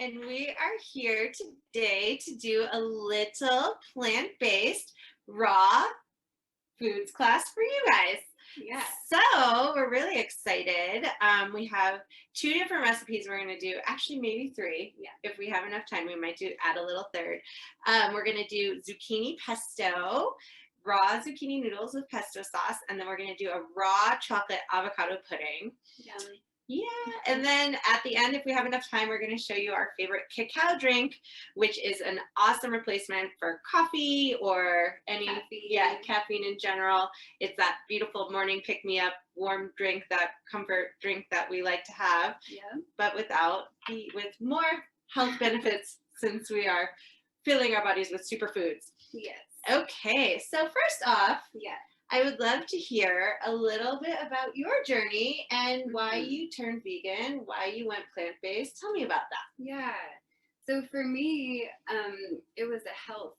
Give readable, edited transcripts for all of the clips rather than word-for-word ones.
and we are here today to do a little plant-based raw foods class for you guys. Yeah. So we're really excited. We have 2 different recipes we're going to do, actually maybe 3. Yeah. If we have enough time, we might add a little third. We're going to do zucchini pesto, raw zucchini noodles with pesto sauce, and then we're going to do a raw chocolate avocado pudding. Yum. Yeah, and then at the end, if we have enough time, we're going to show you our favorite cacao drink, which is an awesome replacement for coffee or any caffeine in general. It's that beautiful morning pick-me-up, warm drink, that comfort drink that we like to have, but with more health benefits since we are filling our bodies with superfoods. Yes. Okay, so first off, I would love to hear a little bit about your journey and why you turned vegan, why you went plant-based. Tell me about that. Yeah. So for me, it was a health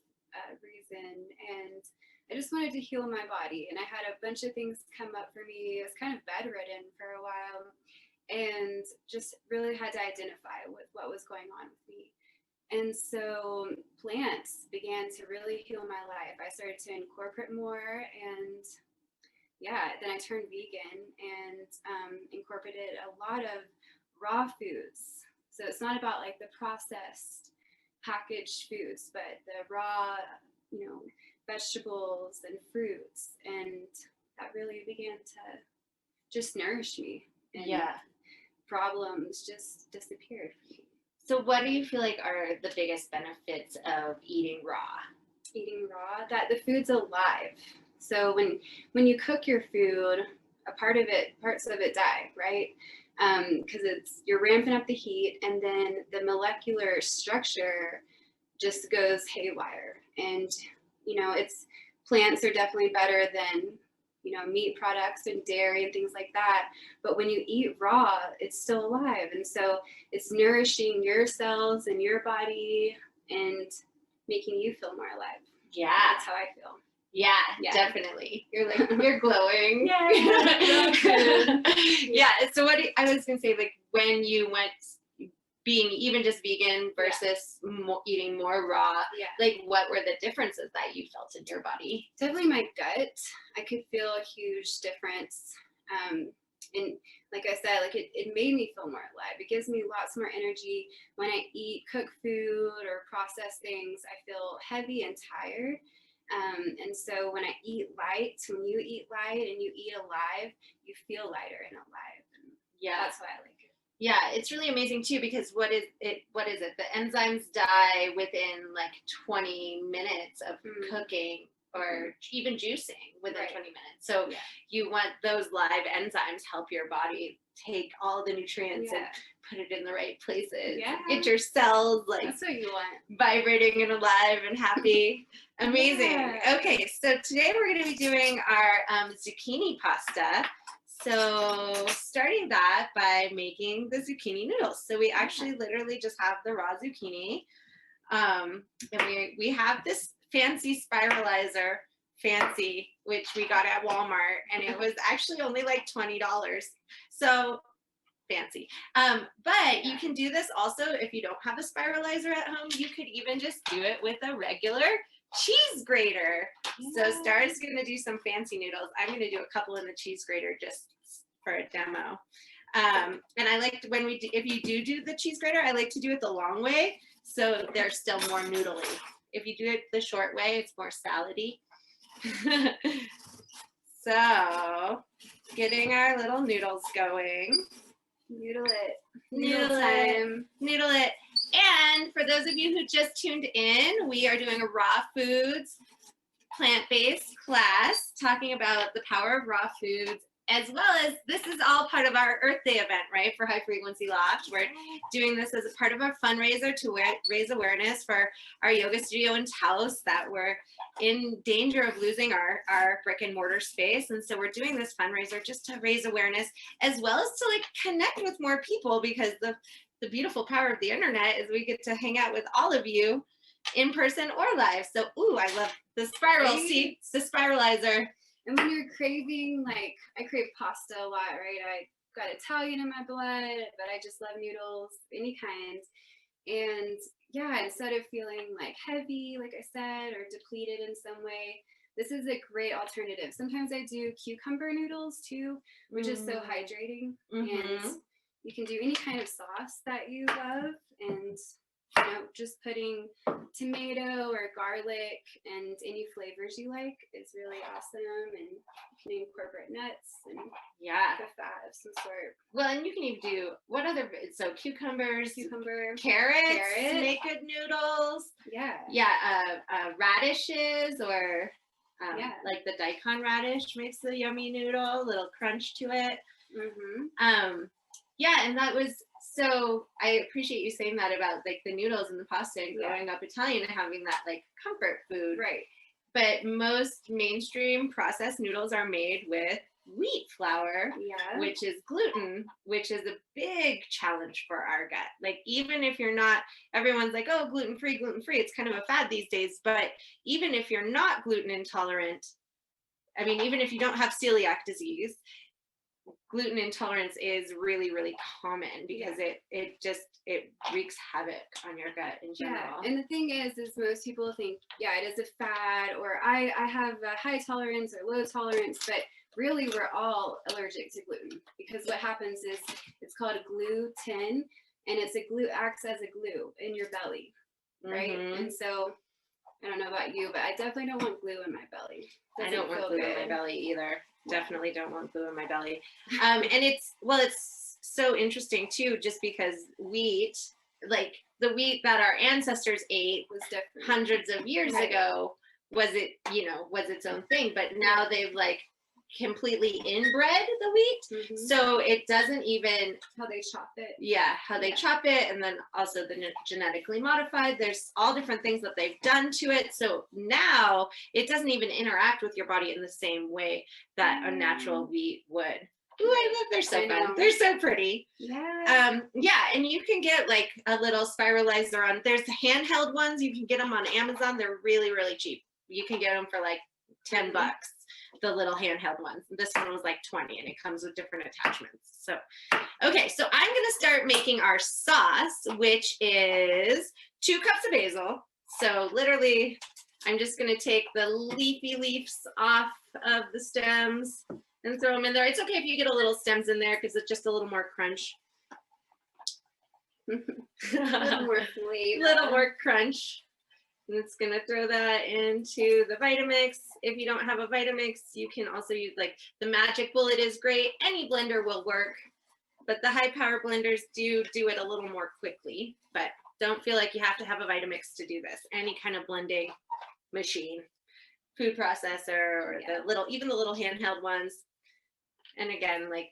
reason, and I just wanted to heal my body. And I had a bunch of things come up for me. I was kind of bedridden for a while and just really had to identify with what was going on with me. And so plants began to really heal my life. I started to incorporate more, and then I turned vegan and incorporated a lot of raw foods. So it's not about like the processed packaged foods, but the raw, vegetables and fruits. And that really began to just nourish me. And problems just disappeared from me. So what do you feel like are the biggest benefits of eating raw? Eating raw, that the food's alive. So when you cook your food, parts of it die, right? Because you're ramping up the heat, and then the molecular structure just goes haywire. And plants are definitely better than meat products and dairy and things like that. But when you eat raw, it's still alive. And so it's nourishing your cells and your body and making you feel more alive. Yeah. That's how I feel. Yeah, definitely. You're glowing. Yeah. So I was going to say, like, when you went being even just vegan versus eating more raw, like what were the differences that you felt in your body? Definitely my gut. I could feel a huge difference. And like I said, like it made me feel more alive. It gives me lots more energy. When I eat cooked food or processed things, I feel heavy and tired. And so when I eat light, when you eat light and you eat alive, you feel lighter and alive. And that's why I like it. Yeah, it's really amazing too, because what is it? The enzymes die within like 20 minutes of cooking or even juicing within 20 minutes. So you want those live enzymes help your body take all the nutrients and put it in the right places. Get your cells that's what you want. Vibrating and alive and happy. Amazing. Okay, so today we're going to be doing our zucchini pasta. So starting that by making the zucchini noodles. So we actually literally just have the raw zucchini. And we have this fancy spiralizer, which we got at Walmart, and it was actually only like $20. So fancy. But you can do this also if you don't have a spiralizer at home. You could even just do it with a regular cheese grater. So Star's going to do some fancy noodles. I'm going to do a couple in the cheese grater just for a demo. And I like if you do the cheese grater, I like to do it the long way, so they're still more noodly. If you do it the short way, it's more salady. So getting our little noodles going. Noodle it. Noodle it. And for those of you who just tuned in, we are doing a raw foods plant-based class talking about the power of raw foods, as well as this is all part of our Earth Day event, right, for High Frequency Loft. We're doing this as a part of our fundraiser to raise awareness for our yoga studio in Taos, that we're in danger of losing our brick and mortar space. And so we're doing this fundraiser just to raise awareness, as well as to connect with more people, because the beautiful power of the internet is we get to hang out with all of you in person or live. So, I love the spiral. See, it's the spiralizer. And when you're craving, I crave pasta a lot, right? I got Italian in my blood, but I just love noodles, any kind. And yeah, instead of feeling like heavy, like I said, or depleted in some way, this is a great alternative. Sometimes I do cucumber noodles too, which is so hydrating. And you can do any kind of sauce that you love, and just putting tomato or garlic and any flavors you like is really awesome. And you can incorporate nuts and the fat of some sort. Well, and you can even do so cucumbers, carrots make good noodles. Radishes or like the daikon radish makes a yummy noodle, a little crunch to it. And that was, so I appreciate you saying that about like the noodles and the pasta and growing up Italian and having that like comfort food. Right. But most mainstream processed noodles are made with wheat flour, which is gluten, which is a big challenge for our gut. Like, even if you're not, everyone's like, oh, gluten-free, it's kind of a fad these days. But even if you're not gluten intolerant, I mean, even if you don't have celiac disease, gluten intolerance is really, really common because it wreaks havoc on your gut in general. And the thing is most people think, it is a fad, or I have a high tolerance or low tolerance, but really we're all allergic to gluten, because what happens is it's called a gluten, and acts as a glue in your belly, right? And so I don't know about you, but I definitely don't want glue in my belly. I don't want glue in my belly either. Definitely don't want glue in my belly. And it's so interesting too, just because wheat, like the wheat that our ancestors ate was different hundreds of years ago, was its own thing, but now they've like completely inbred the wheat, so it doesn't even how they chop it. They chop it, and then also the genetically modified. There's all different things that they've done to it, so now it doesn't even interact with your body in the same way that a natural wheat would. Ooh, I love, they're so fun. They're so pretty. And you can get like a little spiralizer on. There's handheld ones. You can get them on Amazon. They're really, really cheap. You can get them for like $10. The little handheld ones. This one was like 20, and it comes with different attachments. So, okay, so I'm gonna start making our sauce, which is 2 cups of basil. So literally, I'm just gonna take the leafy leaves off of the stems and throw them in there. It's okay if you get a little stems in there because it's just a little more crunch. A little more flavor. Little more crunch. And it's gonna throw that into the Vitamix. If you don't have a Vitamix, you can also use like the Magic Bullet is great. Any blender will work, but the high power blenders do it a little more quickly. But don't feel like you have to have a Vitamix to do this. Any kind of blending machine, food processor, or even the little handheld ones. And again, like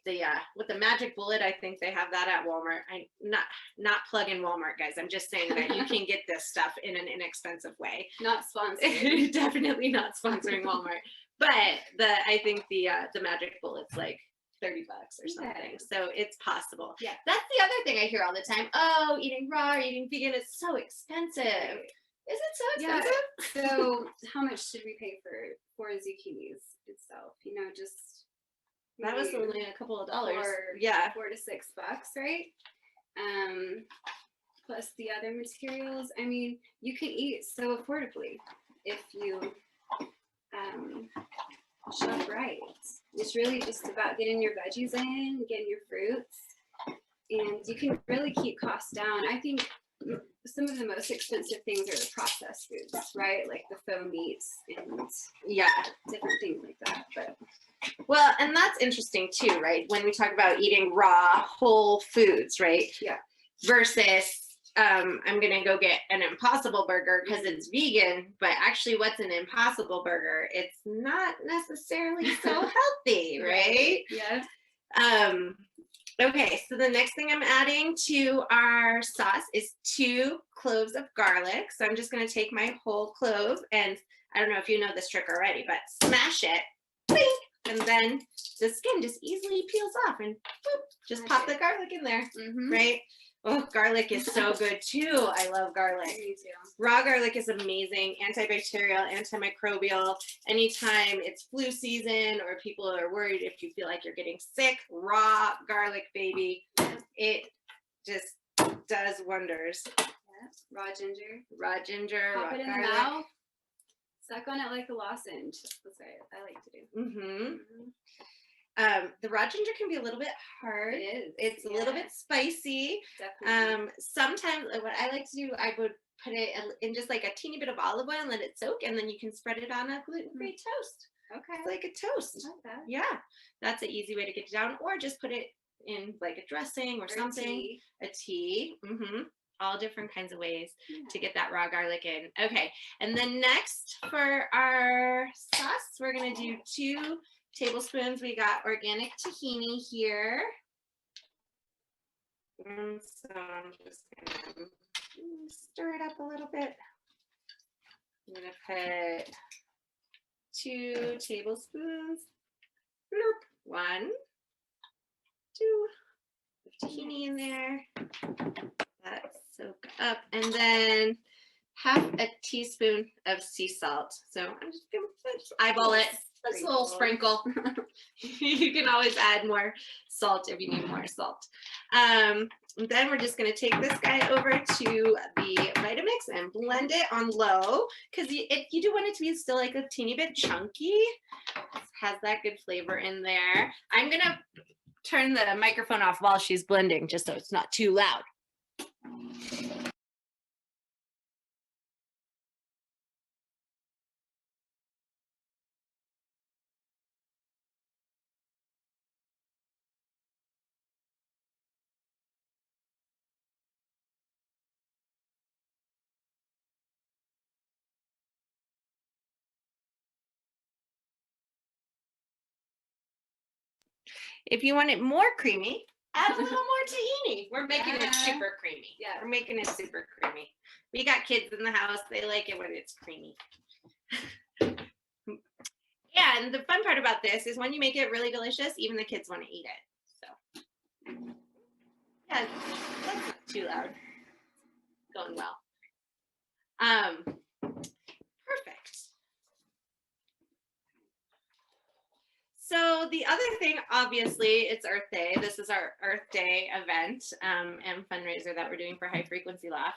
with the Magic Bullet, I think they have that at Walmart. Not plug in Walmart, guys. I'm just saying that you can get this stuff in an inexpensive way. Not sponsored. Definitely not sponsoring Walmart. But I think the Magic Bullet's like $30 or something. So it's possible. Yeah. That's the other thing I hear all the time. Oh, eating raw or eating vegan is so expensive. Is it so expensive? Yeah. So how much did we pay for zucchinis itself? Just that was only a couple of dollars. $4 to $6, right? Plus the other materials. I mean, you can eat so affordably if you shop right. It's really just about getting your veggies in, getting your fruits, and you can really keep costs down. I think some of the most expensive things are the processed foods, right? Like the faux meats and different things like that. But well, and that's interesting too, right? When we talk about eating raw, whole foods, right? Yeah. Versus, I'm gonna go get an Impossible Burger because it's vegan, but actually, what's an Impossible Burger? It's not necessarily so healthy, right? Yeah. Okay, so the next thing I'm adding to our sauce is 2 cloves of garlic. So I'm just going to take my whole clove, and I don't know if you know this trick already, but smash it, bing, and then the skin just easily peels off, and boop, just pop the garlic in there, right? Oh, garlic is so good too. I love garlic. Me too. Raw garlic is amazing, antibacterial, antimicrobial. Anytime it's flu season or people are worried if you feel like you're getting sick, raw garlic, baby, it just does wonders. Raw ginger. Raw ginger. Pop raw it in garlic. the mouth. Suck on it like a lozenge. That's what I like to do. The raw ginger can be a little bit hard. It is. It's a little bit spicy. Definitely. Sometimes what I like to do, I would put it in just like a teeny bit of olive oil and let it soak, and then you can spread it on a gluten-free toast. Okay. It's like a toast. I like that. Yeah, that's an easy way to get it down, or just put it in like a dressing or something. A tea. All different kinds of ways to get that raw garlic in. Okay, and then next for our sauce, we're gonna do 2 tablespoons. We got organic tahini here. And so I'm just gonna stir it up a little bit. I'm gonna put 2 tablespoons. Bloop. 1, 2. Tahini in there. That soak up, and then half a teaspoon of sea salt. So I'm just gonna eyeball it. That's a little sprinkle. You can always add more salt if you need more salt. Then we're just gonna take this guy over to the Vitamix and blend it on low, because you do want it to be still like a teeny bit chunky. It has that good flavor in there. I'm gonna turn the microphone off while she's blending, just so it's not too loud. If you want it more creamy, add a little more tahini. We're making it super creamy. Yeah. We're making it super creamy. We got kids in the house. They like it when it's creamy. And the fun part about this is when you make it really delicious, even the kids want to eat it. So, yeah, that's not too loud. Going well. Perfect. So the other thing, obviously, it's Earth Day. This is our Earth Day event and fundraiser that we're doing for High Frequency Loft.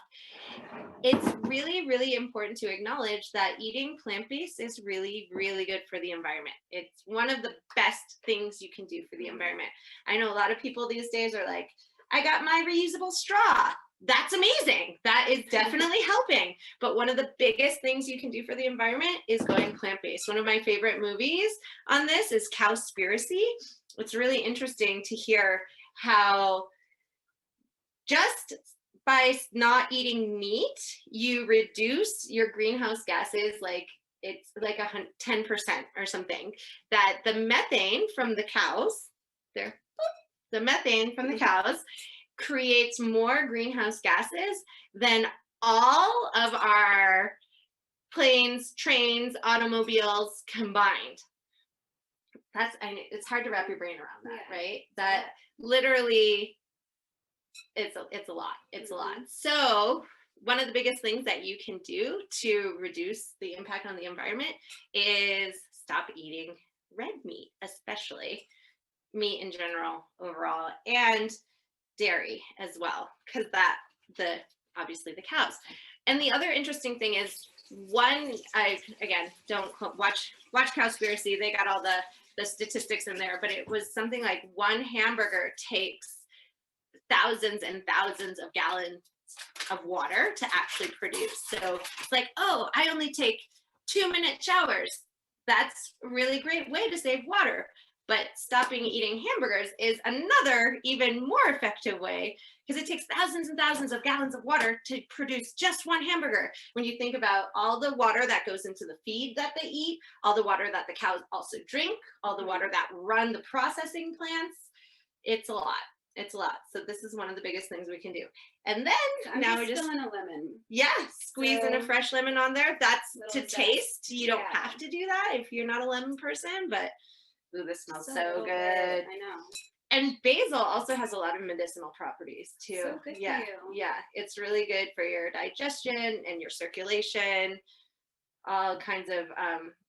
It's really, really important to acknowledge that eating plant-based is really, really good for the environment. It's one of the best things you can do for the environment. I know a lot of people these days are like, I got my reusable straw. That's amazing. That is definitely helping. But one of the biggest things you can do for the environment is going plant-based. One of my favorite movies on this is Cowspiracy. It's really interesting to hear how just by not eating meat, you reduce your greenhouse gases like it's like 10% or something. That the methane from the cows, the methane from the cows creates more greenhouse gases than all of our planes, trains, automobiles combined. It's hard to wrap your brain around that, right? That literally, it's a lot. It's a lot. So one of the biggest things that you can do to reduce the impact on the environment is stop eating red meat, especially meat in general, overall, and dairy as well, because obviously the cows. And the other interesting thing is don't watch Cowspiracy. They got all the statistics in there, but it was something like one hamburger takes thousands and thousands of gallons of water to actually produce. So it's like, oh, I only take 2-minute showers. That's a really great way to save water. But stopping eating hamburgers is another even more effective way, because it takes thousands and thousands of gallons of water to produce just one hamburger. When you think about all the water that goes into the feed that they eat, all the water that the cows also drink, all the water that run the processing plants, it's a lot. It's a lot. So this is one of the biggest things we can do. And then now we're just filling a lemon. Yeah, squeezing a fresh lemon on there. That's to taste. You don't Yeah. have to do that if you're not a lemon person, but ooh, this smells so good. I know. And basil also has a lot of medicinal properties too. So good for you. Yeah, it's really good for your digestion and your circulation. All kinds of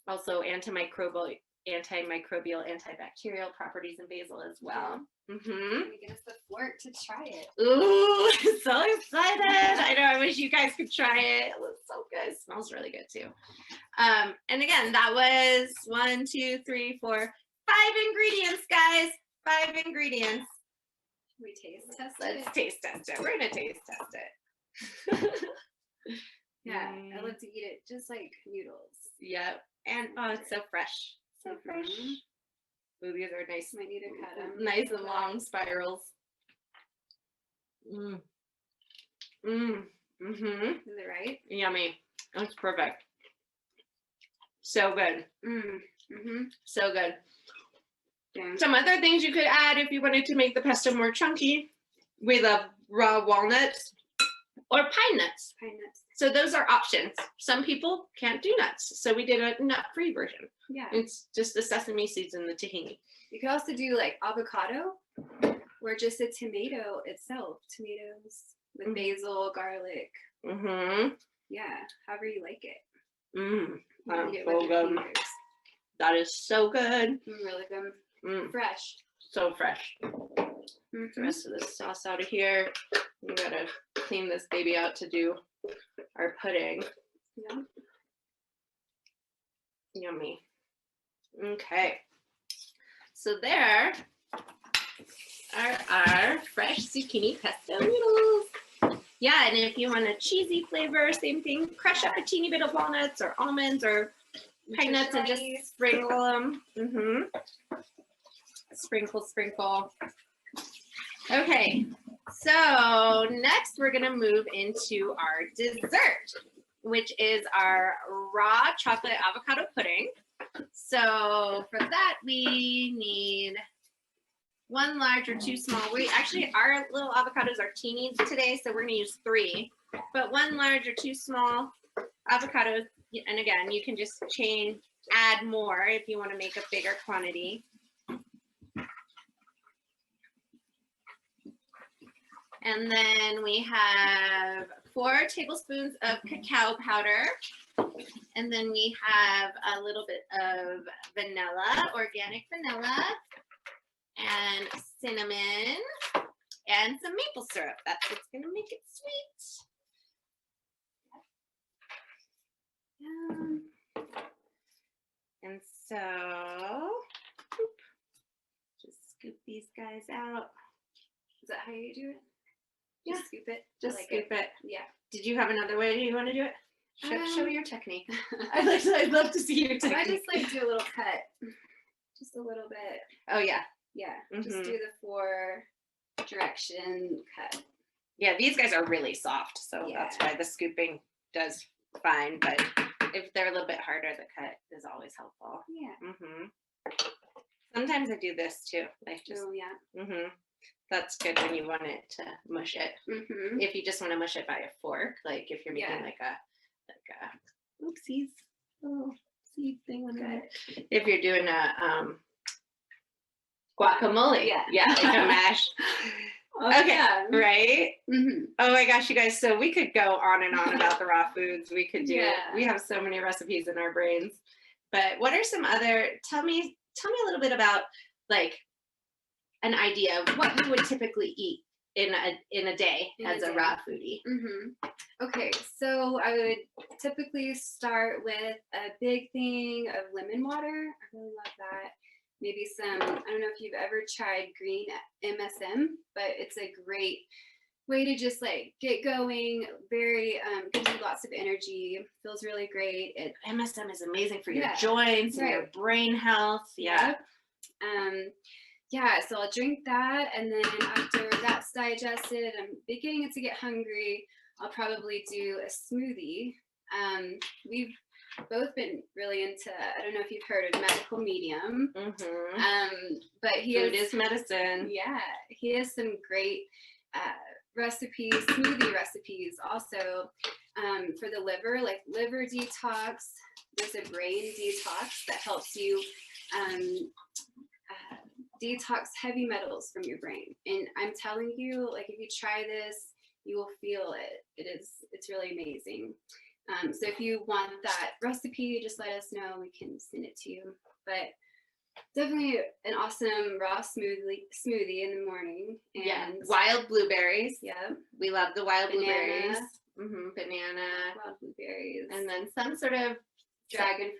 also antimicrobial, antibacterial properties in basil as well. Can you give us the work to try it. Ooh, so excited. I know, I wish you guys could try it. It looks so good. It smells really good too. And again, that was 1, 2, 3, 4, 5 ingredients, guys. 5 ingredients. We taste test it. Let's taste test it. We're gonna taste test it. Yeah, I love to eat it just like noodles. Yep. And oh, it's so fresh. So fresh. Ooh, these are nice. Might need to cut them. Nice and long spirals. Mm. Mm. Mm-hmm. Is it right? Yummy. That's perfect. So good. So good. Yeah. Some other things you could add if you wanted to make the pesto more chunky. We love raw walnuts or pine nuts. Pine nuts. So those are options. Some people can't do nuts, so we did a nut-free version. Yeah. It's just the sesame seeds and the tahini. You could also do like avocado or just a tomato itself. Tomatoes with basil, garlic. Mm-hmm. Yeah, however you like it. That's You so good. That is so good. Really good. Fresh. So fresh. The rest of this sauce out of here. We gotta clean this baby out to do our pudding. Yeah. Yummy. Okay. So there are our fresh zucchini pesto noodles. Yeah, and if you want a cheesy flavor, same thing. Crush up a teeny bit of walnuts or almonds or pine nuts and just sprinkle them. Sprinkle, sprinkle. Okay, so next we're gonna move into our dessert, which is our raw chocolate avocado pudding. So for that, we need 1 large or 2 small. We actually, our little avocados are teeny today, so we're gonna use 3, but 1 large or 2 small avocados. And again, you can just add more if you want to make a bigger quantity. And then we have 4 tablespoons of cacao powder. And then we have a little bit of vanilla, organic vanilla, and cinnamon, and some maple syrup. That's what's going to make it sweet. And so, just scoop these guys out. Is that how you do it? Yeah. Just scoop it? Just like scoop it. Yeah. Did you have another way you want to do it? Show your technique. I'd love to see your technique. I just like do a little cut. Just a little bit. Oh, yeah. Yeah. Just do the 4 direction cut. Yeah, these guys are really soft, so that's why the scooping does fine. But if they're a little bit harder, the cut is always helpful. Yeah. Sometimes I do this too. Like just. Oh yeah. That's good when you want it to mush it. If you just want to mush it by a fork, like if you're making like a oopsies, little seed thing on it. If you're doing a guacamole, like a mash. Okay, right? Oh my gosh, you guys, so we could go on and on about the raw foods. We could do we have so many recipes in our brains. But what are some other, tell me a little bit about like an idea of what you would typically eat in a day as a raw foodie. Okay, so I would typically start with a big thing of lemon water. I really love that. Maybe some, I don't know if you've ever tried green MSM, but it's a great way to just like get going. Very gives you lots of energy, feels really great. MSM is amazing for your joints and your brain health. So I'll drink that, and then after that's digested, I'm beginning to get hungry, I'll probably do a smoothie. We've both been really into, I don't know if you've heard of Medical Medium, but food is medicine. Yeah, he has some great recipes, smoothie recipes also for the liver, like liver detox. There's a brain detox that helps you detox heavy metals from your brain. And I'm telling you, like if you try this, you will feel it. It's really amazing. So if you want that recipe, just let us know. We can send it to you. But definitely an awesome raw smoothie in the morning. And yeah, wild blueberries. Yeah. We love the wild Banana. blueberries. Banana. Wild blueberries. And then some sort of dragon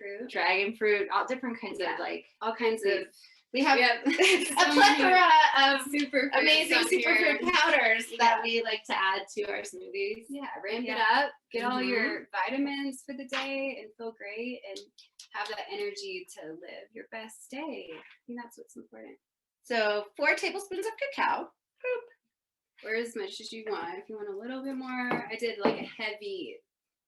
fruit. All different kinds of like all kinds of. We have a plethora of amazing superfood powders that we like to add to our smoothies. Yeah, ramp it up, get all your vitamins for the day, and feel great, and have that energy to live your best day. I think that's what's important. So 4 tablespoons of cacao. Or as much as you want. If you want a little bit more, I did like a heavy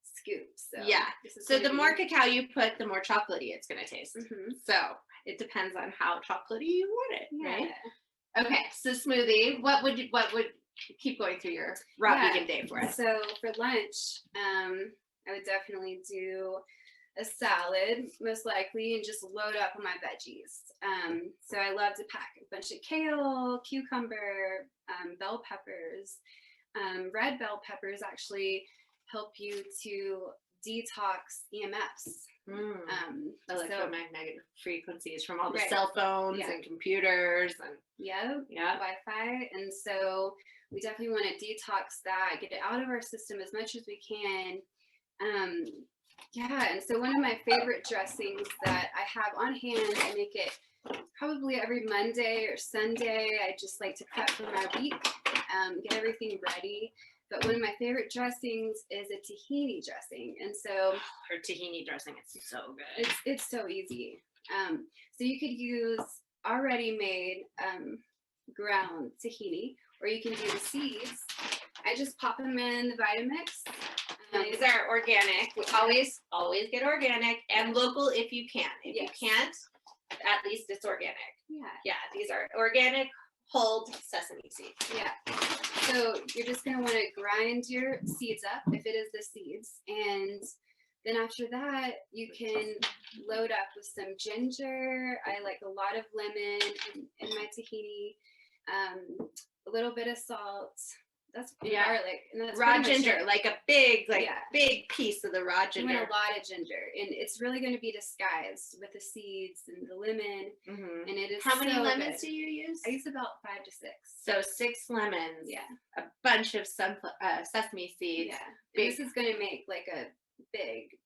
scoop. So yeah. So the more cacao you put, the more chocolatey it's going to taste. So it depends on how chocolatey you want it, right? Okay, so smoothie. What would keep going through your raw vegan day for us? So for lunch, I would definitely do a salad, most likely, and just load up on my veggies. So I love to pack a bunch of kale, cucumber, bell peppers. Red bell peppers actually help you to detox EMFs. Electromagnetic frequencies from all the cell phones and computers and Wi-Fi. And so we definitely want to detox that, get it out of our system as much as we can. And so one of my favorite dressings that I have on hand, I make it probably every Monday or Sunday. I just like to prep for my week, get everything ready. But one of my favorite dressings is a tahini dressing. And so her tahini dressing is so good. It's so easy. So you could use already made ground tahini, or you can do the seeds. I just pop them in the Vitamix. These are organic. We always get organic and local if you can. If you can't, at least it's organic. Yeah, these are organic whole sesame seeds. Yeah. So you're just going to want to grind your seeds up, if it is the seeds. And then after that, you can load up with some ginger. I like a lot of lemon in my tahini, a little bit of salt. That's garlic. And that's raw ginger, like a big piece of the raw ginger. You want a lot of ginger, and it's really going to be disguised with the seeds and the lemon. And it is. How many lemons do you use? I use about 5 to 6. So 6 lemons. Yeah. A bunch of sesame seeds. Yeah. This is going to make like a big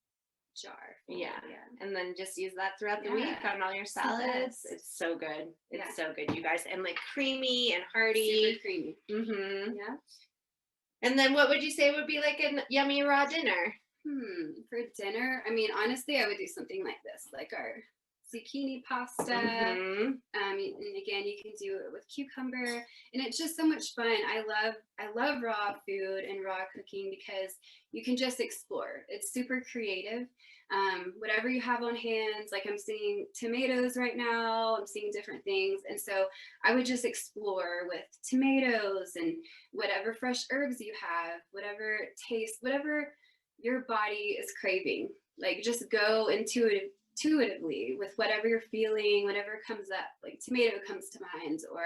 jar. Yeah. And then just use that throughout the week on all your salads. It's so good. It's so good, you guys. And like creamy and hearty. Super creamy. Yeah. And then what would you say would be like a yummy raw dinner? For dinner, I mean, honestly, I would do something like this, like our zucchini pasta. And again, you can do it with cucumber, and it's just so much fun. I love raw food and raw cooking because you can just explore. It's super creative. Whatever you have on hand, like I'm seeing tomatoes right now, I'm seeing different things. And so I would just explore with tomatoes and whatever fresh herbs you have, whatever taste, whatever your body is craving. Like just go intuitively with whatever you're feeling, whatever comes up, like tomato comes to mind or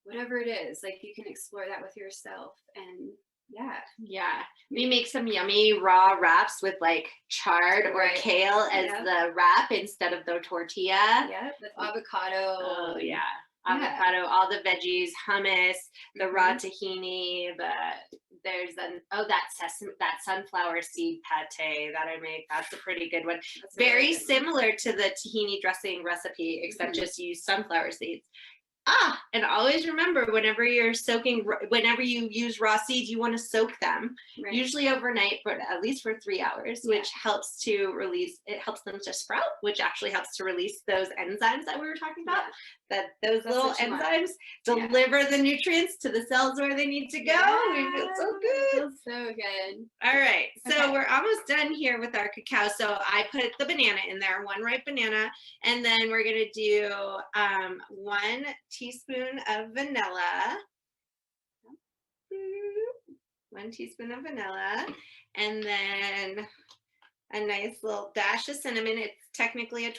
whatever it is. Like you can explore that with yourself. And we make some yummy raw wraps with like chard or kale as the wrap instead of the tortilla. With avocado. Avocado, all the veggies, hummus, the raw tahini, there's that sunflower seed pate that I make. That's a pretty good one. Very similar to the tahini dressing recipe, except just use sunflower seeds. And always remember, whenever you use raw seeds, you want to soak them, usually overnight, but at least for 3 hours, which helps them to sprout, which actually helps to release those enzymes that we were talking about. Those little enzymes deliver the nutrients to the cells where they need to go. We feel so good. It feels so good. All right. So we're almost done here with our cacao. So I put the banana in there, 1 ripe banana. And then we're going to do 1 teaspoon of vanilla. 1 teaspoon of vanilla. And then a nice little dash of cinnamon. It's technically a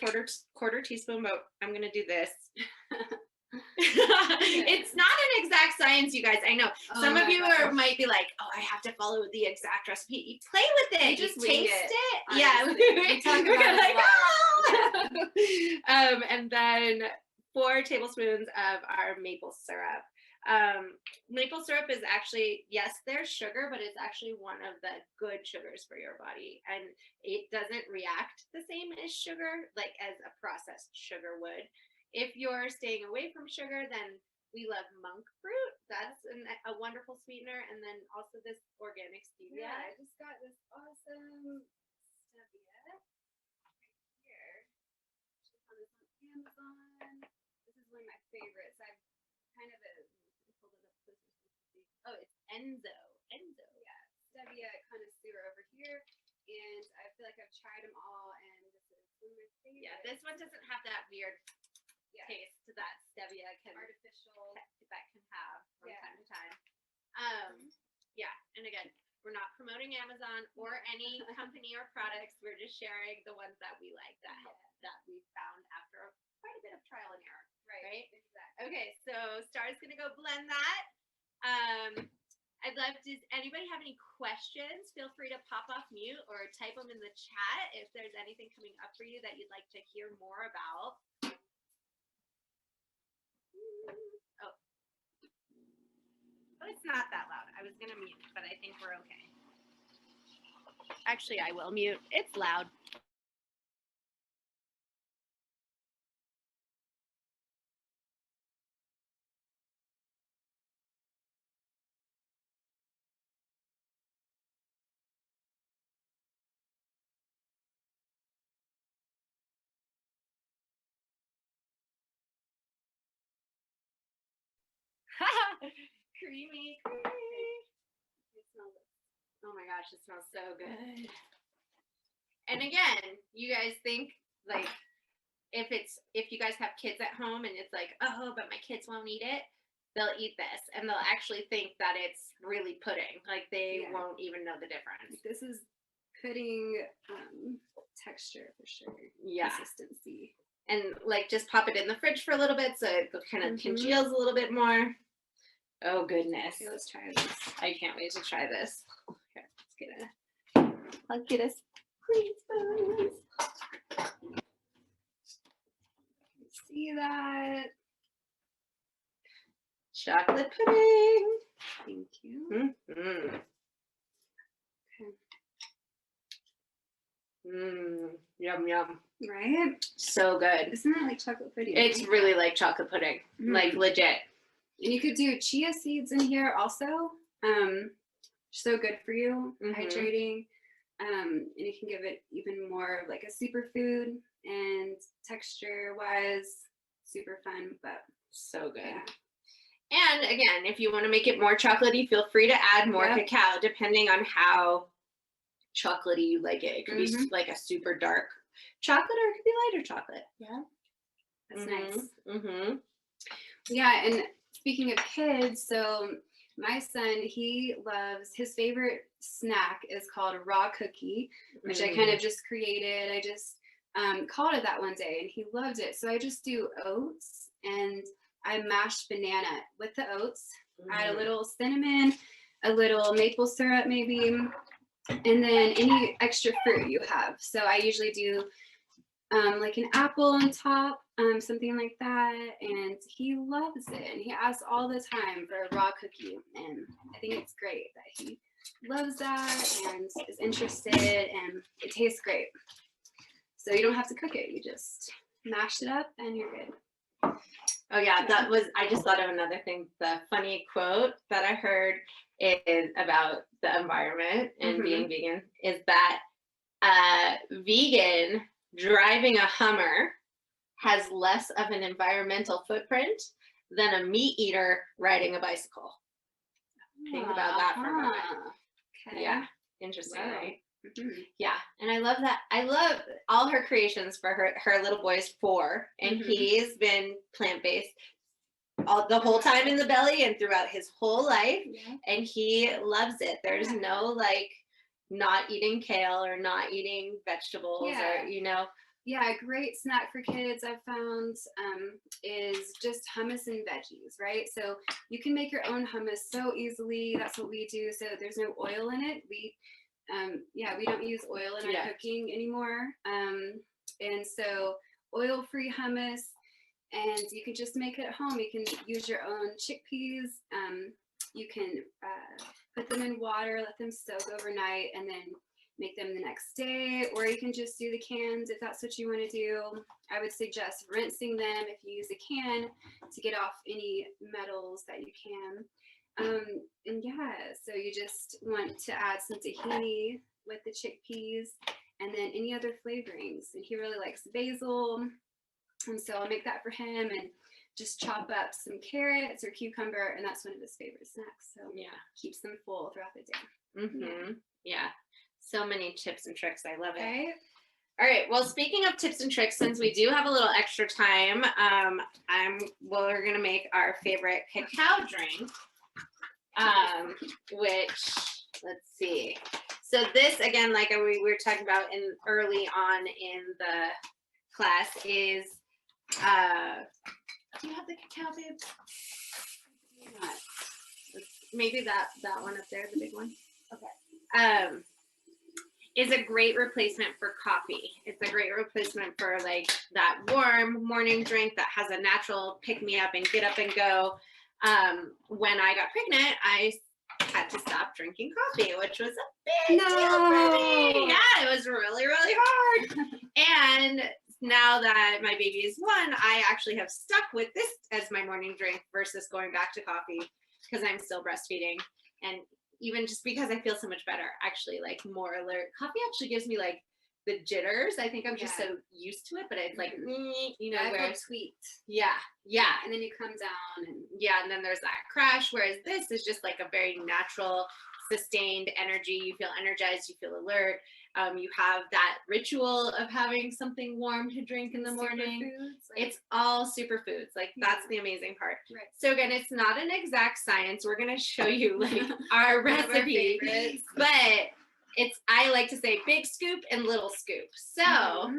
quarter teaspoon, but I'm going to do this. It's not an exact science, you guys. I know some of you might be like, I have to follow the exact recipe. You play with it. You just taste it. Yeah, we talk about it a lot. And then 4 tablespoons of our maple syrup. Maple syrup is actually, yes, there's sugar, but it's actually one of the good sugars for your body. And it doesn't react the same as sugar, like as a processed sugar would. If you're staying away from sugar, then we love monk fruit. That's a wonderful sweetener. And then also this organic stevia. Yeah, I just got this awesome stevia right here. Just found this on Amazon. This is one of my favorites. I've kind of pulled it up closer so you can see. Oh, it's Enzo. Yeah, stevia connoisseur over here. And I feel like I've tried them all, and this is one of my favorites. Yeah, this one doesn't have that weird taste that stevia artificial that can have from time to time. Yeah, and again, we're not promoting Amazon or any company or products. We're just sharing the ones that we like that we found after quite a bit of trial and error. Right? Exactly. Okay, so Star's gonna go blend that. I'd love, does anybody have any questions? Feel free to pop off mute or type them in the chat if there's anything coming up for you that you'd like to hear more about. Oh, it's not that loud. I was gonna mute, but I think we're okay. Actually, I will mute. It's loud. Creamy. Oh my gosh, it smells so good. And again, you guys think like if you guys have kids at home and it's like, oh, but my kids won't eat it, they'll eat this and they'll actually think that it's really pudding. Like they won't even know the difference. This is pudding texture for sure. Yeah. Consistency. And like just pop it in the fridge for a little bit so it kind of congeals a little bit more. Oh goodness. Okay, let's try this. I can't wait to try this. Okay, let's get us green spoons. See that? Chocolate pudding. Thank you. Mm-hmm. Okay. Yum yum. Right? So good. Isn't that like chocolate pudding? It's really like chocolate pudding. Like legit. And you could do chia seeds in here also. So good for you, hydrating. And you can give it even more of like a superfood, and texture wise, super fun, but so good. And again, if you want to make it more chocolatey, feel free to add more cacao depending on how chocolatey you like it. It could be like a super dark chocolate or it could be lighter chocolate. Yeah. That's nice. Yeah, and speaking of kids, so my son, he loves, his favorite snack is called a raw cookie, which I kind of just created. I just called it that one day and he loved it. So I just do oats and I mash banana with the oats, add a little cinnamon, a little maple syrup maybe, and then any extra fruit you have. So I usually do like an apple on top, something like that, and he loves it. And he asks all the time for a raw cookie, and I think it's great that he loves that and is interested, and it tastes great. So you don't have to cook it; you just mash it up, and you're good. Oh yeah, that was. I just thought of another thing. The funny quote that I heard is about the environment and being vegan is that vegan driving a Hummer has less of an environmental footprint than a meat eater riding a bicycle. Think about that for a moment. Okay. Yeah, interesting, right? Yeah, and I love that. I love all her creations for her little boy's 4, and he's been plant-based the whole time in the belly and throughout his whole life, and he loves it. There's no like not eating kale or not eating vegetables or Yeah, a great snack for kids I've found is just hummus and veggies, right? So you can make your own hummus so easily. That's what we do. So there's no oil in it. We don't use oil in our cooking anymore. And so oil-free hummus, and you can just make it at home. You can use your own chickpeas. You can put them in water, let them soak overnight, and then make them the next day, or you can just do the cans if that's what you want to do. I would suggest rinsing them if you use a can to get off any metals that you can. And yeah, so you just want to add some tahini with the chickpeas, and then any other flavorings. And he really likes basil, and so I'll make that for him, and just chop up some carrots or cucumber, and that's one of his favorite snacks. So yeah, keeps them full throughout the day. Yeah. So many tips and tricks. I love it. Okay. All right. Well, speaking of tips and tricks, since we do have a little extra time, we're gonna make our favorite cacao drink, which, let's see. So this, again, like we were talking about early on in the class, is do you have the cacao, babe? Maybe that one up there, the big one. Okay. Is a great replacement for coffee. It's a great replacement for like that warm morning drink that has a natural pick me up and get up and go. When I got pregnant, I had to stop drinking coffee, which was a big deal for me. Yeah, it was really, really hard. And now that my baby is 1, I actually have stuck with this as my morning drink versus going back to coffee because I'm still breastfeeding. And even just because I feel so much better, actually, like more alert. Coffee actually gives me like the jitters. I think I'm just so used to it, but it's like, you know, where it's sweet. Yeah. And then you come down and and then there's that crash. Whereas this is just like a very natural, sustained energy. You feel energized, you feel alert. You have that ritual of having something warm to drink in the morning. It's all superfoods. Like that's the amazing part. Right. So again, it's not an exact science. We're gonna show you like our recipe, but it's, I like to say big scoop and little scoop. So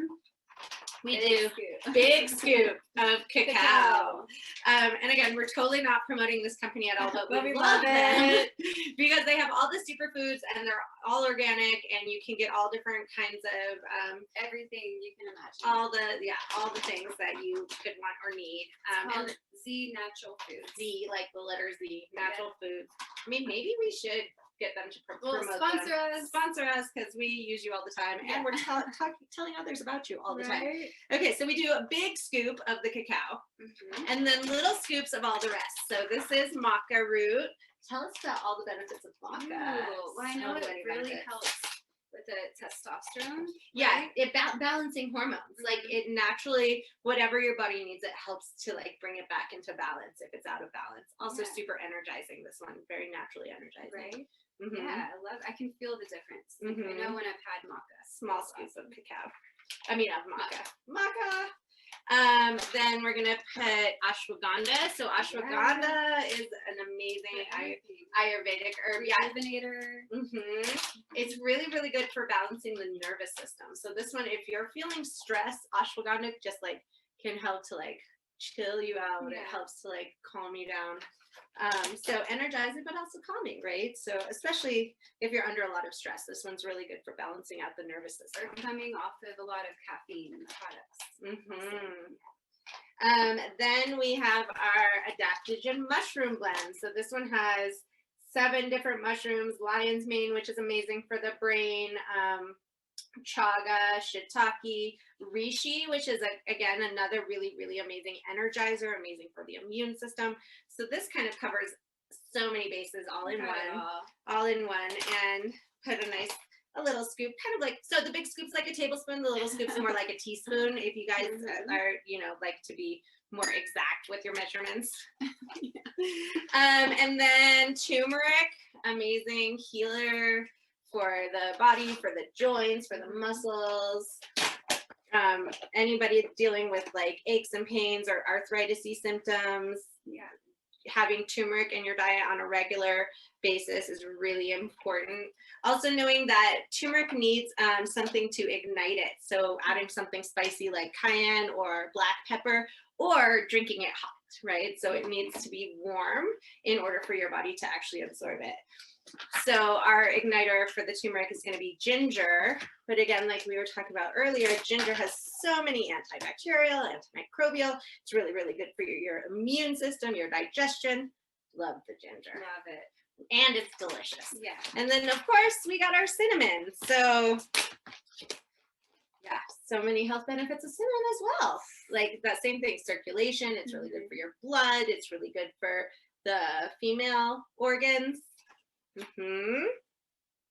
we do big scoop of cacao. And again, we're totally not promoting this company at all, but we love them because they have all the superfoods and they're all organic, and you can get all different kinds of everything you can imagine. All the things that you could want or need. And Z Natural Foods. Z, like the letter Z, Natural Foods. I mean, maybe we should get them to promote sponsor us because we use you all the time, and we're telling others about you all the time. Okay, so we do a big scoop of the cacao, and then little scoops of all the rest. So this is maca root. Tell us about all the benefits of maca. Well, I know it really helps with the testosterone. Yeah, it balancing hormones. Like it naturally, whatever your body needs, it helps to like bring it back into balance if it's out of balance. Also super energizing, this one, very naturally energizing. Right. Yeah, I can feel the difference. I know when I've had maca. Small scoops of cacao. I mean, of maca. Then we're gonna put ashwagandha. So ashwagandha is an amazing Ayurvedic herb. It's really, really good for balancing the nervous system. So this one, if you're feeling stressed, ashwagandha just like can help to like chill you out. It helps to like calm you down. So energizing, but also calming, right? So especially if you're under a lot of stress, this one's really good for balancing out the nervous system. Or coming off of a lot of caffeine in the products. Then we have our adaptogen mushroom blend. So this one has 7 different mushrooms: lion's mane, which is amazing for the brain, chaga, shiitake, reishi, which is again another really, really amazing energizer, amazing for the immune system. So this kind of covers so many bases all in one, and put a little scoop, kind of like, so the big scoop's like a tablespoon, the little scoop's more like a teaspoon, if you guys are, like to be more exact with your measurements. And then turmeric, amazing healer for the body, for the joints, for the muscles. Anybody dealing with like aches and pains or arthritis-y symptoms, having turmeric in your diet on a regular basis is really important. Also knowing that turmeric needs something to ignite it. So adding something spicy like cayenne or black pepper, or drinking it hot. right? So it needs to be warm in order for your body to actually absorb it. So our igniter for the turmeric is going to be ginger. But again, like we were talking about earlier, ginger has so many antibacterial, antimicrobial. It's really, really good for your immune system, your digestion. Love the ginger. Love it. And it's delicious. Yeah. And then, of course, we got our cinnamon. So yeah, so many health benefits of cinnamon as well. Like that same thing, circulation. It's really good for your blood. It's really good for the female organs.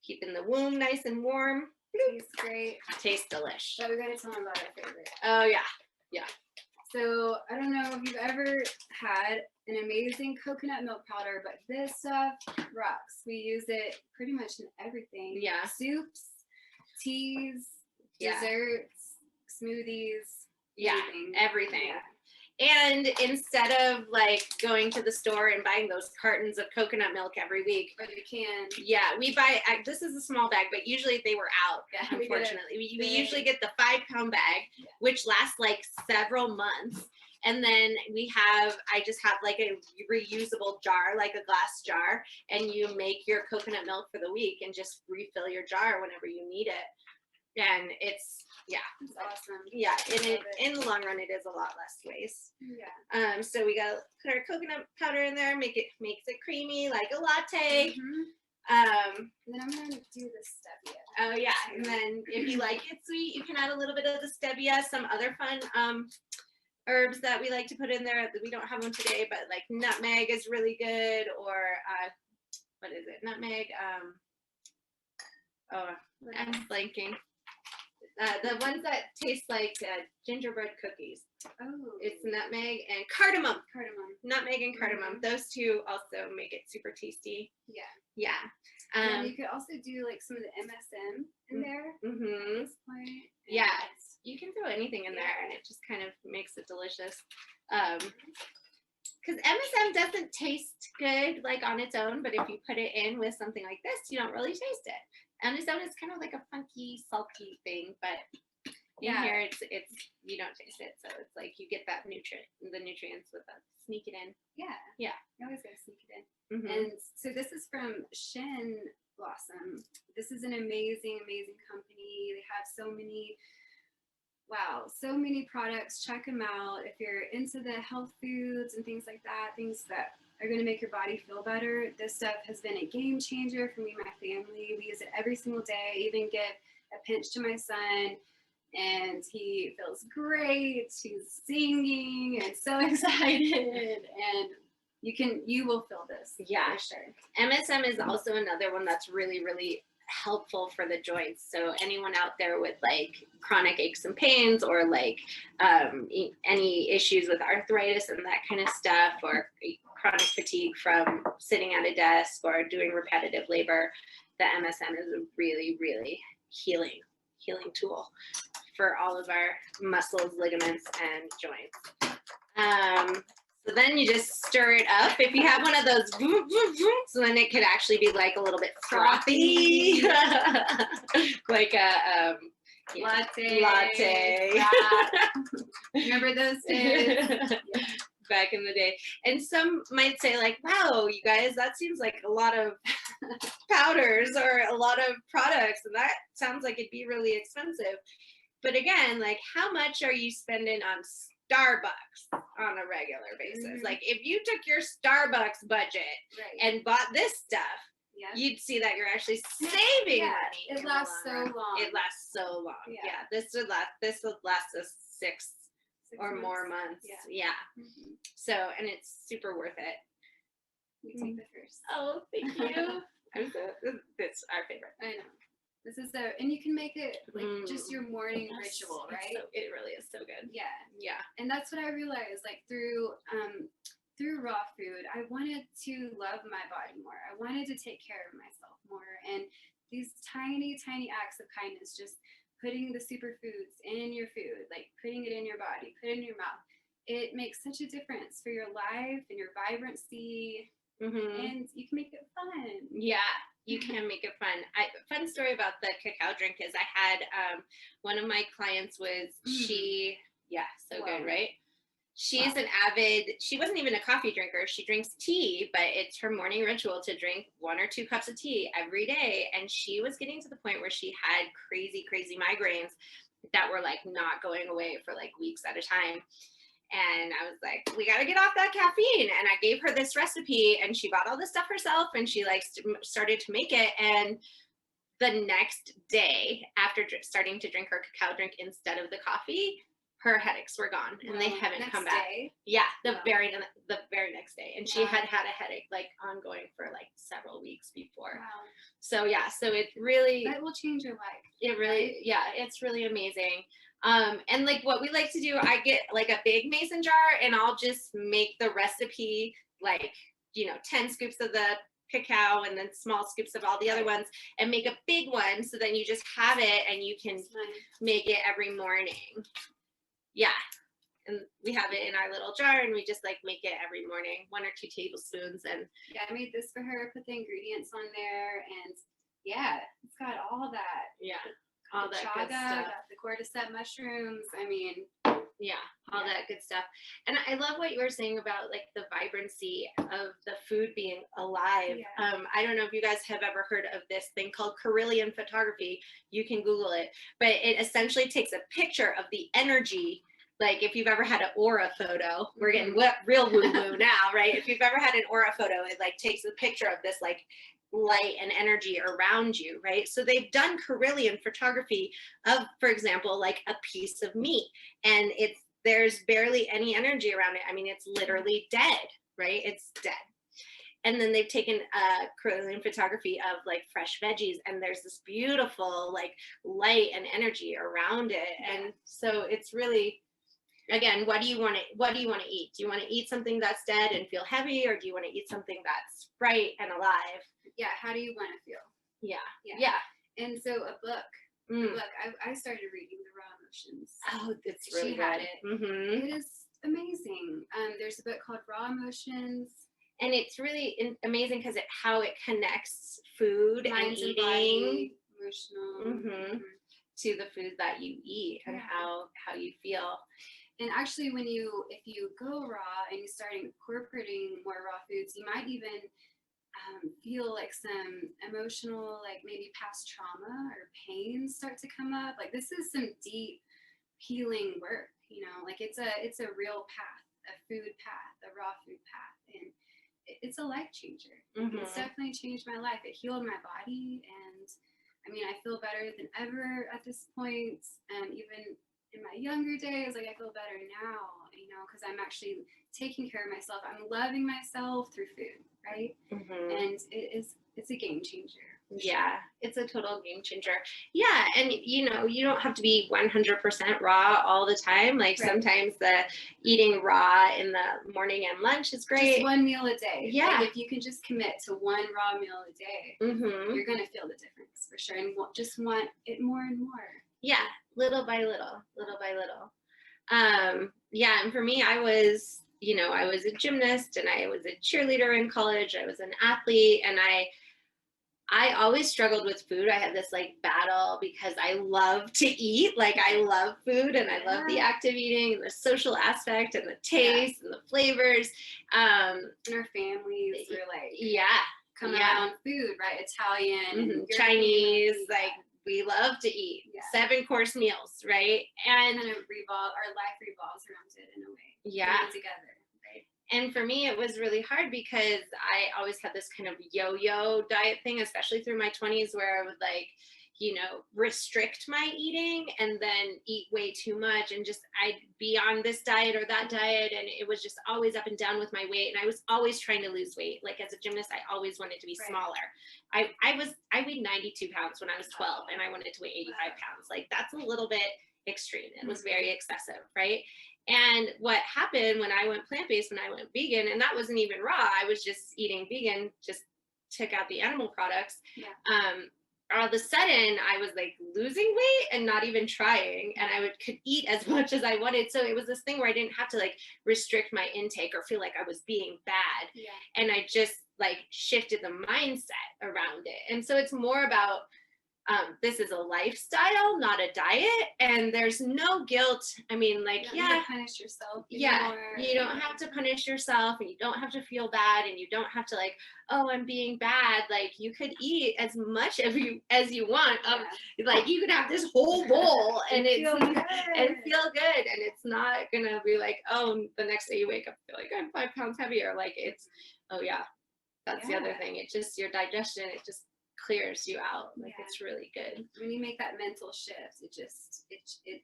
Keeping the womb nice and warm. Tastes great. Tastes delish. But we gotta tell them about our favorite. Oh yeah, yeah. So I don't know if you've ever had an amazing coconut milk powder, but this stuff rocks. We use it pretty much in everything. Yeah. Soups, teas, desserts, smoothies. Yeah, everything. Yeah. And instead of like going to the store and buying those cartons of coconut milk every week, or you can. Yeah, we buy, this is a small bag, but usually they were out, unfortunately. We usually get the 5-pound bag, which lasts like several months. And then I just have like a reusable jar, like a glass jar, and you make your coconut milk for the week and just refill your jar whenever you need it. And it's awesome. Yeah, in the long run, it is a lot less waste. Yeah. So we gotta put our coconut powder in there, makes it creamy like a latte. And then I'm gonna do the stevia. Oh yeah, and then if you like it sweet, you can add a little bit of the stevia. Some other fun herbs that we like to put in there. We don't have them today, but like nutmeg is really good, or what is it? Nutmeg. I'm blanking. The ones that taste like gingerbread cookies. Oh. It's nutmeg and cardamom. Nutmeg and cardamom. Mm-hmm. Those two also make it super tasty. Yeah. Yeah. And you could also do like some of the MSM in there. At this point. Yeah. You can throw anything in there and it just kind of makes it delicious. Because MSM doesn't taste good like on its own, but if you put it in with something like this, you don't really taste it. MSM is kind of like a funky, salty thing, but in here it's you don't taste it, so it's like you get the nutrients with that. Sneak it in. Yeah. You always gotta sneak it in. And so this is from Shin Blossom. This is an amazing, amazing company. They have so many products. Check them out if you're into the health foods and things like that, things that are going to make your body feel better. This stuff has been a game changer for me and my family. We use it every single day. I even give a pinch to my son and he feels great. He's singing and so excited, and you will feel this. Yeah, for sure. MSM is also another one that's really, really helpful for the joints. So anyone out there with like chronic aches and pains, or like any issues with arthritis and that kind of stuff, or chronic fatigue from sitting at a desk or doing repetitive labor, the MSM is a really, really healing tool for all of our muscles, ligaments, and joints. So then you just stir it up. If you have one of those, so then it could actually be like a little bit frothy, like a latte. Remember those days? Back in the day. And some might say like, wow, you guys, that seems like a lot of powders or a lot of products, and that sounds like it'd be really expensive. But again, like, how much are you spending on Starbucks on a regular basis? Like, if you took your Starbucks budget and bought this stuff, you'd see that you're actually saving money. It lasts so long. It lasts so long. Yeah. This would last us 6 or months. More months. Yeah. So, and it's super worth it. You take the first. Oh, thank you. It's our favorite. I know. This is and you can make it like just your morning ritual, right? It really is so good. Yeah. And that's what I realized, like through raw food, I wanted to love my body more. I wanted to take care of myself more. And these tiny, tiny acts of kindness, just putting the superfoods in your food, like putting it in your body, put it in your mouth, it makes such a difference for your life and your vibrancy. And you can make it fun. Yeah, you can make it fun. Fun story about the cacao drink is I had one of my clients was so good, right? She's an avid, she wasn't even a coffee drinker. She drinks tea, but it's her morning ritual to drink 1 or 2 cups of tea every day. And she was getting to the point where she had crazy, crazy migraines that were like not going away for like weeks at a time. And I was like, we got to get off that caffeine. And I gave her this recipe, and she bought all the stuff herself, and she like started to make it. And the next day, after starting to drink her cacao drink instead of the coffee, her headaches were gone, and they haven't come back. Yeah, the very next day, and she had a headache like ongoing for like several weeks before. Wow. So yeah, so it really, that will change your life. It really, right? Yeah, it's really amazing. And like what we like to do, I get like a big mason jar, and I'll just make the recipe like 10 scoops of the cacao and then small scoops of all the other ones, and make a big one, so then you just have it and you can make it every morning. Yeah, and we have it in our little jar, and we just like make it every morning, 1 or 2 tablespoons. And yeah, I made this for her, put the ingredients on there, and yeah, it's got all that. Yeah, all that chaga, good stuff. Got the cordyceps mushrooms. I mean, yeah, all that good stuff. And I love what you were saying about like the vibrancy of the food being alive. Yeah. I don't know if you guys have ever heard of this thing called Carillion photography. You can Google it, but it essentially takes a picture of the energy. Like if you've ever had an aura photo, we're getting real woo-woo now, right? If you've ever had an aura photo, it like takes a picture of this like light and energy around you, right? So they've done Carillion photography of, for example, like a piece of meat, and there's barely any energy around it. I mean, it's literally dead, right? It's dead. And then they've taken Carillion photography of like fresh veggies, and there's this beautiful like light and energy around it. And so it's really, again, what do you want to eat? Do you want to eat something that's dead and feel heavy, or do you want to eat something that's bright and alive? Yeah, how do you want to feel? Yeah. And so a book, I started reading The Raw Emotions. Oh, it's really she good. had it. Mm-hmm. It is amazing. There's a book called Raw Emotions. And it's really amazing because how it connects food and eating, body, emotional, to the food that you eat and how you feel. And actually, if you go raw and you start incorporating more raw foods, you might even feel like some emotional, like maybe past trauma or pain start to come up. Like this is some deep healing work, like it's a real path, a food path, a raw food path. And it's a life changer. It's definitely changed my life. It healed my body. And I mean, I feel better than ever at this point. Even in my younger days, like I feel better now, because I'm actually taking care of myself. I'm loving myself through food, right? And it's a game changer. Yeah, it's a total game changer. Yeah, and you don't have to be 100% raw all the time. Like sometimes the eating raw in the morning and lunch is great. Just one meal a day. Yeah. Like if you can just commit to one raw meal a day, you're gonna feel the difference for sure, and just want it more and more. Yeah, little by little. Yeah, and for me, I was a gymnast, and I was a cheerleader in college. I was an athlete, and I always struggled with food. I had this like battle because I love to eat. Like I love food, and I love the active eating and the social aspect and the taste and the flavors. And our families were like, coming around food, right? Italian, and Chinese, like we love to eat 7-course meals, right? And kind of our life revolves around it in a way. Yeah. Together. And for me, it was really hard because I always had this kind of yo-yo diet thing, especially through my 20s, where I would like, restrict my eating and then eat way too much, and just I'd be on this diet or that diet, and it was just always up and down with my weight, and I was always trying to lose weight. Like as a gymnast, I always wanted to be smaller. I weighed 92 pounds when I was 12, and I wanted to weigh 85 pounds. Like that's a little bit extreme. It was very excessive, right? And what happened when I went plant-based, when I went vegan, and that wasn't even raw, I was just eating vegan, just took out the animal products. All of a sudden I was like losing weight and not even trying, and I could eat as much as I wanted. So it was this thing where I didn't have to like restrict my intake or feel like I was being bad. And I just like shifted the mindset around it. And so it's more about this is a lifestyle, not a diet, and there's no guilt. I mean, like, you don't have to punish yourself anymore. You don't have to punish yourself, and you don't have to feel bad, and you don't have to like, oh, I'm being bad. Like, you could eat as much as you want. Like, you could have this whole bowl and feel good, and it's not gonna be like, oh, the next day you wake up, feel like I'm 5 pounds heavier. Like, it's, oh yeah, that's the other thing. It just, your digestion, it just clears you out. Like, it's really good. When you make that mental shift, it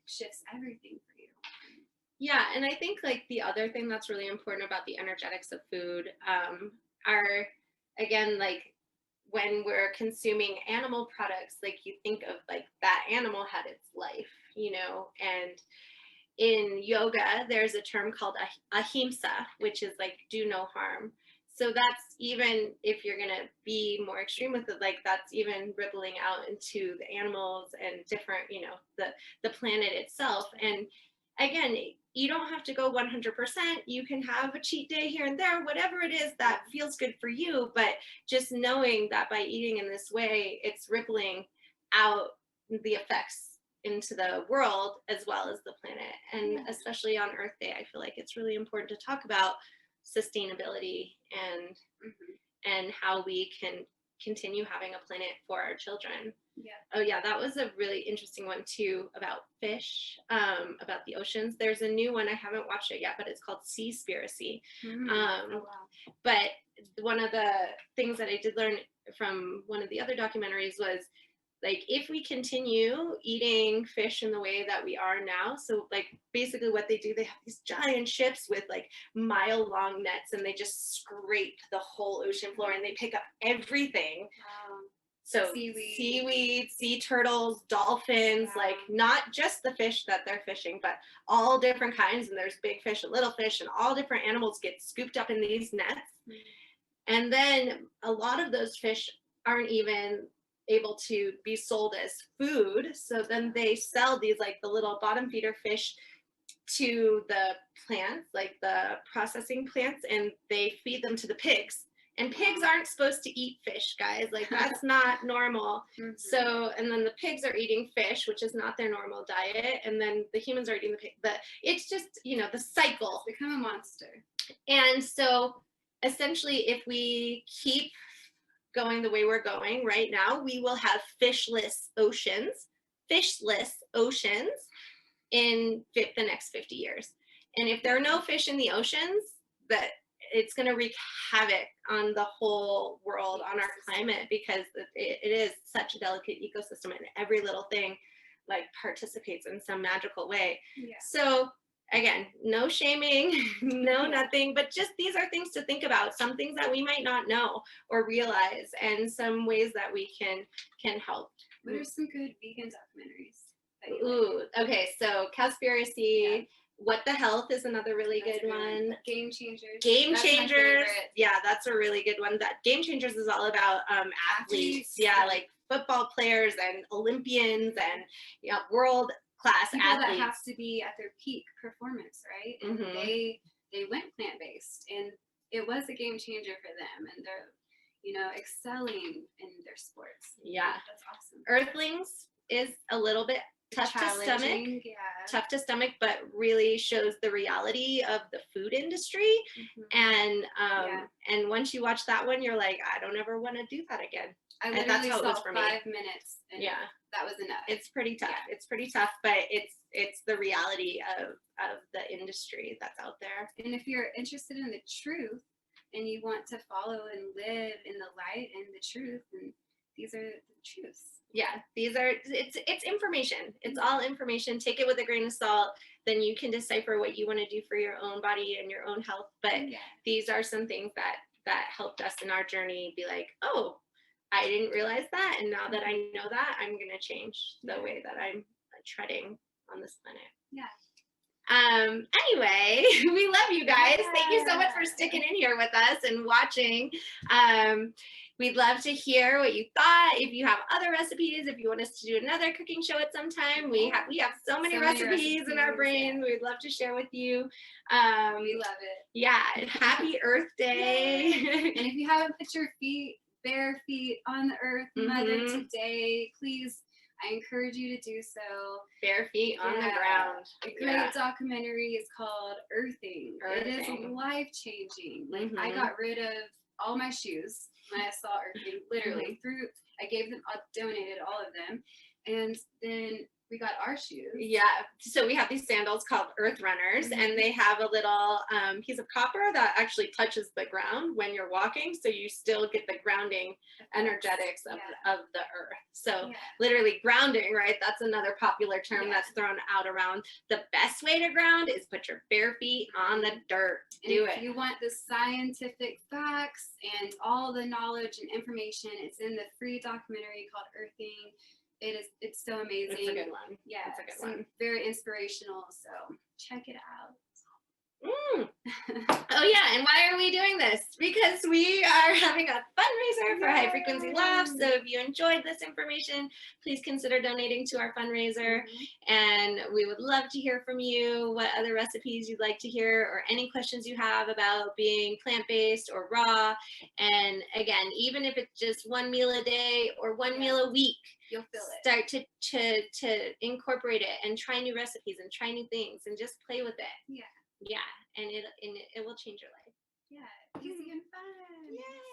shifts everything for you. Yeah, and I think like the other thing that's really important about the energetics of food are, again, like when we're consuming animal products, like you think of like that animal had its life, you know, and in yoga, there's a term called ahimsa, which is like do no harm. So that's, even if you're going to be more extreme with it, like that's even rippling out into the animals and different, you know, the planet itself. And again, you don't have to go 100%. You can have a cheat day here and there, whatever it is that feels good for you. But just knowing that by eating in this way, it's rippling out the effects into the world as well as the planet. And especially on Earth Day, I feel like it's really important to talk about sustainability and how we can continue having a planet for our children. Oh yeah, that was a really interesting one too, about fish, about the oceans. There's a new one, I haven't watched it yet, but it's called Seaspiracy. But one of the things that I did learn from one of the other documentaries was, like, if we continue eating fish in the way that we are now, so like basically what they do, they have these giant ships with like mile-long nets, and they just scrape the whole ocean floor, and they pick up everything. So seaweed, sea turtles, dolphins, like not just the fish that they're fishing, but all different kinds. And there's big fish and little fish, and all different animals get scooped up in these nets. And then a lot of those fish aren't even able to be sold as food. So then they sell these, like the little bottom feeder fish, to the plants, like the processing plants, and they feed them to the pigs. And pigs aren't supposed to eat fish, guys. Like, that's not normal. So, and then the pigs are eating fish, which is not their normal diet. And then the humans are eating the pig. But it's just, you know, the cycle. It's become a monster. And so essentially, if we keep going the way we're going right now, we will have fishless oceans in the next 50 years. And if there are no fish in the oceans, that it's going to wreak havoc on the whole world, on our climate, because it is such a delicate ecosystem, and every little thing like participates in some magical way. So again, no shaming, no nothing, but just these are things to think about, some things that we might not know or realize, and some ways that we can help. What are some good vegan documentaries? Ooh, okay, so Cowspiracy, What the Health is another really good one. Game Changers. Game Changers. Yeah, that's a really good one. That Game Changers is all about athletes. Yeah, like football players and Olympians and world class people athletes that have to be at their peak performance, right? And they went plant-based, and it was a game changer for them, and they're excelling in their sports. Yeah, that's awesome. Earthlings is a little bit tough to stomach, but really shows the reality of the food industry. And once you watch that one, you're like, I don't ever want to do that again. I literally saw 5 minutes, and that was enough. It's pretty tough. It's pretty tough, but it's the reality of the industry that's out there. And if you're interested in the truth and you want to follow and live in the light and the truth, then these are the truths. Yeah, it's information. It's all information. Take it with a grain of salt. Then you can decipher what you want to do for your own body and your own health. But these are some things that helped us in our journey be like, oh, I didn't realize that. And now that I know that, I'm going to change the way that I'm treading on this planet. Anyway, we love you guys. Thank you so much for sticking in here with us and watching. We'd love to hear what you thought. If you have other recipes, if you want us to do another cooking show at some time, we have so many recipes in our brains. We'd love to share with you. We love it. Yeah, happy Earth Day. And if you haven't put your feet bare feet on the earth, Mother, today. Please, I encourage you to do so. Bare feet on the ground. A great documentary is called Earthing. It is life-changing. Like, I got rid of all my shoes when I saw Earthing, literally. I gave them, I donated all of them. And then we got our shoes. Yeah, so we have these sandals called Earth Runners, and they have a little piece of copper that actually touches the ground when you're walking, so you still get the grounding energetics of the earth. So literally grounding, right? That's another popular term that's thrown out around. The best way to ground is put your bare feet on the dirt. Do it. If you want the scientific facts and all the knowledge and information, it's in the free documentary called Earthing. It's so amazing. It's a good one. Yeah, it's a good one. Very inspirational. So check it out. Oh yeah, and why are we doing this? Because we are having a fundraiser for High Frequency Loft. So if you enjoyed this information, please consider donating to our fundraiser. And we would love to hear from you what other recipes you'd like to hear, or any questions you have about being plant-based or raw. And again, even if it's just one meal a day or one meal a week, you'll feel it. Start to incorporate it and try new recipes and try new things and just play with it. Yeah, and it will change your life. Yeah, easy and fun. Yay.